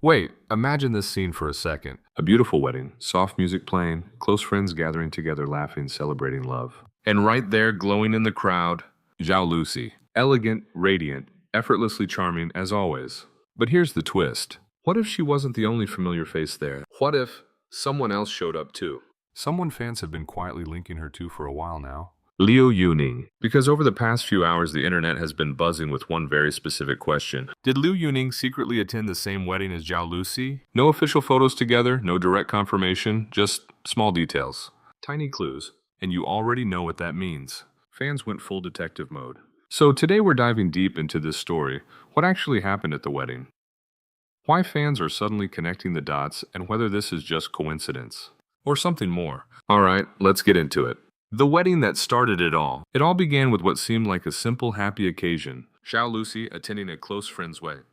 Wait, imagine this scene for a second. A beautiful wedding, soft music playing, close friends gathering together, laughing, celebrating love. And right there, glowing in the crowd, Zhao Lusi. Elegant, radiant, effortlessly charming as always. But here's the twist. What if she wasn't the only familiar face there? What if someone else showed up too? Someone fans have been quietly linking her to for a while now. Liu Yuning. Because over the past few hours, the internet has been buzzing with one very specific question. Did Liu Yuning secretly attend the same wedding as Zhao Lusi? No official photos together, no direct confirmation, just small details. Tiny clues. And you already know what that means. Fans went full detective mode. So today we're diving deep into this story. What actually happened at the wedding? Why fans are suddenly connecting the dots, and whether this is just coincidence or something more. Alright, let's get into it. The wedding that started it all. It all began with what seemed like a simple, happy occasion. Zhao Lusi attending a close friend's wedding.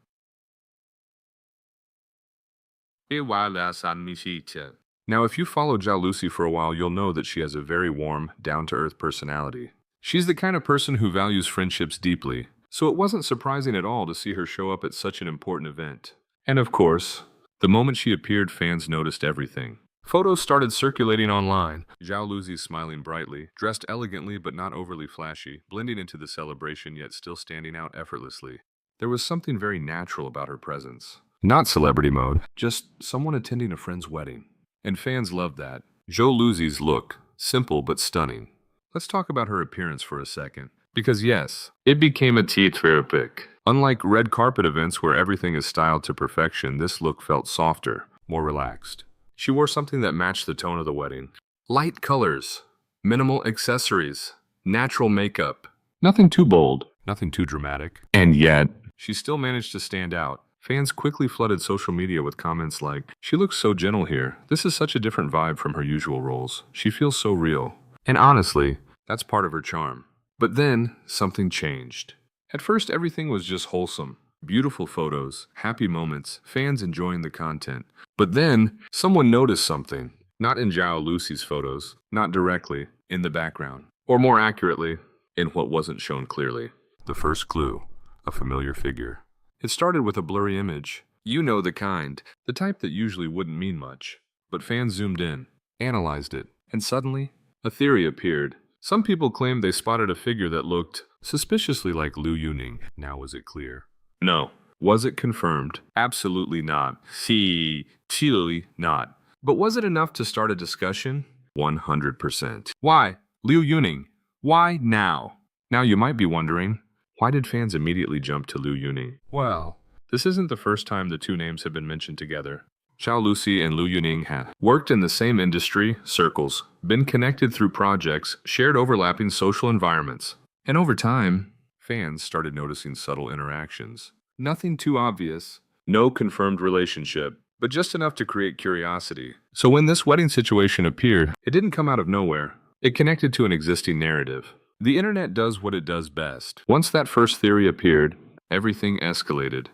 Now, if you follow Zhao Lusi for a while, you'll know that she has a very warm, down-to-earth personality. She's the kind of person who values friendships deeply, so it wasn't surprising at all to see her show up at such an important event. And of course, the moment she appeared, fans noticed everything. Photos started circulating online. Zhao Lusi smiling brightly, dressed elegantly but not overly flashy, blending into the celebration yet still standing out effortlessly. There was something very natural about her presence. Not celebrity mode, just someone attending a friend's wedding. And fans loved that. Zhao Lusi's look, simple but stunning. Let's talk about her appearance for a second. Because yes, it became a tea-tray pic. Unlike red carpet events where everything is styled to perfection, this look felt softer, more relaxed. She wore something that matched the tone of the wedding. Light colors, minimal accessories, natural makeup. Nothing too bold, nothing too dramatic. And yet, she still managed to stand out. Fans quickly flooded social media with comments like, "She looks so gentle here. This is such a different vibe from her usual roles. She feels so real." And honestly, that's part of her charm. But then, something changed. At first, everything was just wholesome. Beautiful photos, happy moments, fans enjoying the content. But then, someone noticed something. Not in Zhao Lusi's photos, not directly, in the background. Or more accurately, in what wasn't shown clearly. The first clue, a familiar figure. It started with a blurry image. You know the kind, the type that usually wouldn't mean much. But fans zoomed in, analyzed it, and suddenly, a theory appeared. Some people claimed they spotted a figure that looked suspiciously like Liu Yuning. Now was it clear? No. Was it confirmed? Absolutely not. Clearly not. But was it enough to start a discussion? 100%. Why? Liu Yuning. Why now? Now you might be wondering, why did fans immediately jump to Liu Yuning? Well, this isn't the first time the two names have been mentioned together. Zhao Lusi and Liu Yuning have worked in the same industry, circles, been connected through projects, shared overlapping social environments. And over time, fans started noticing subtle interactions. Nothing too obvious, no confirmed relationship, but just enough to create curiosity. So when this wedding situation appeared, it didn't come out of nowhere. It connected to an existing narrative. The internet does what it does best. Once that first theory appeared, everything escalated.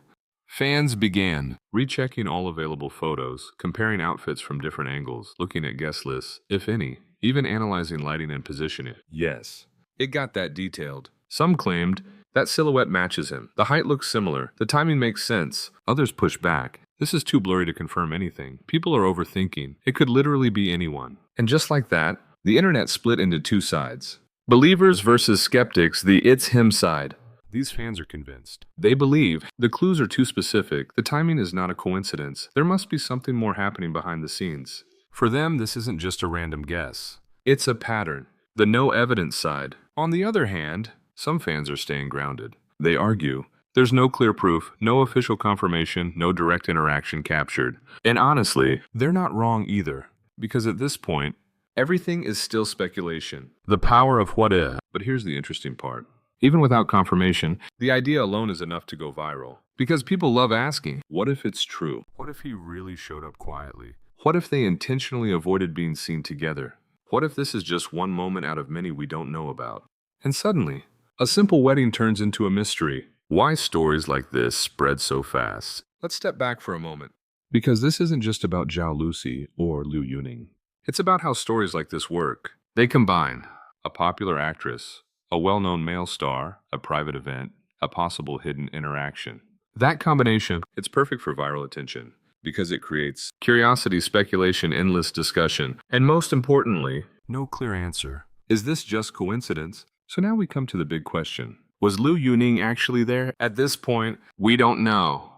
Fans began rechecking all available photos, comparing outfits from different angles, looking at guest lists, if any, even analyzing lighting and positioning. Yes, it got that detailed. Some claimed that silhouette matches him. The height looks similar. The timing makes sense. Others push back. This is too blurry to confirm anything. People are overthinking. It could literally be anyone. And just like that, the internet split into two sides. Believers versus skeptics, the it's him side. These fans are convinced. They believe the clues are too specific. The timing is not a coincidence. There must be something more happening behind the scenes. For them, this isn't just a random guess. It's a pattern. The no evidence side. On the other hand, some fans are staying grounded. They argue, there's no clear proof, no official confirmation, no direct interaction captured. And honestly, they're not wrong either. Because at this point, everything is still speculation. The power of what if. But here's the interesting part. Even without confirmation, the idea alone is enough to go viral. Because people love asking, what if it's true? What if he really showed up quietly? What if they intentionally avoided being seen together? What if this is just one moment out of many we don't know about? And suddenly, a simple wedding turns into a mystery. Why stories like this spread so fast? Let's step back for a moment. Because this isn't just about Zhao Lusi or Liu Yuning. It's about how stories like this work. They combine a popular actress, a well-known male star, a private event, a possible hidden interaction. That combination, it's perfect for viral attention. because it creates curiosity, speculation, endless discussion, and most importantly, no clear answer. Is this just coincidence? So now we come to the big question. Was Liu Yuning actually there? At this point, we don't know.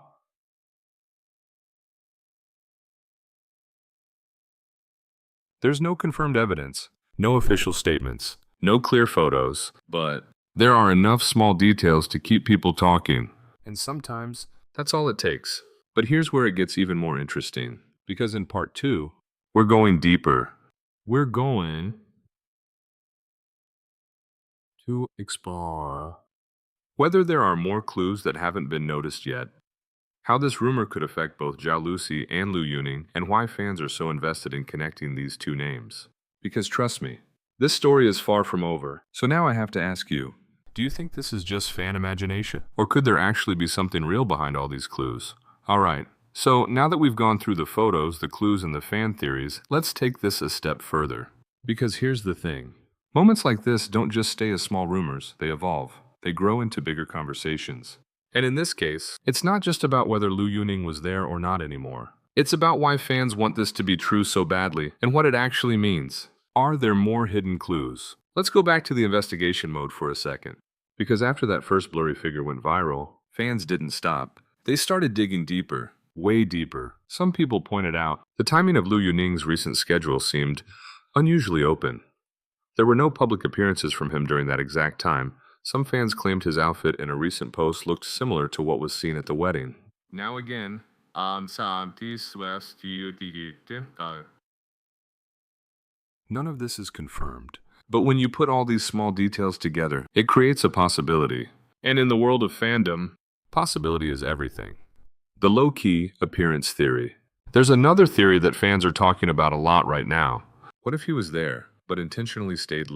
There's no confirmed evidence, no official statements, no clear photos, but there are enough small details to keep people talking. And sometimes, that's all it takes. But here's where it gets even more interesting, because in part 2, we're going deeper. We're going to explore whether there are more clues that haven't been noticed yet, how this rumor could affect both Zhao Lusi and Liu Yuning, and why fans are so invested in connecting these two names. Because trust me, this story is far from over. So now I have to ask you, do you think this is just fan imagination? Or could there actually be something real behind all these clues? Alright, so now that we've gone through the photos, the clues, and the fan theories, let's take this a step further. Because here's the thing. Moments like this don't just stay as small rumors, they evolve. They grow into bigger conversations. And in this case, it's not just about whether Liu Yuning was there or not anymore. It's about why fans want this to be true so badly, and what it actually means. Are there more hidden clues? Let's go back to the investigation mode for a second. Because after that first blurry figure went viral, fans didn't stop. They started digging deeper, way deeper. Some people pointed out the timing of Liu Yuning's recent schedule seemed unusually open. There were no public appearances from him during that exact time. Some fans claimed his outfit in a recent post looked similar to what was seen at the wedding. Now again, none of this is confirmed. But when you put all these small details together, it creates a possibility. And in the world of fandom, possibility is everything. The low-key appearance theory. There's another theory that fans are talking about a lot right now. What if he was there, but intentionally stayed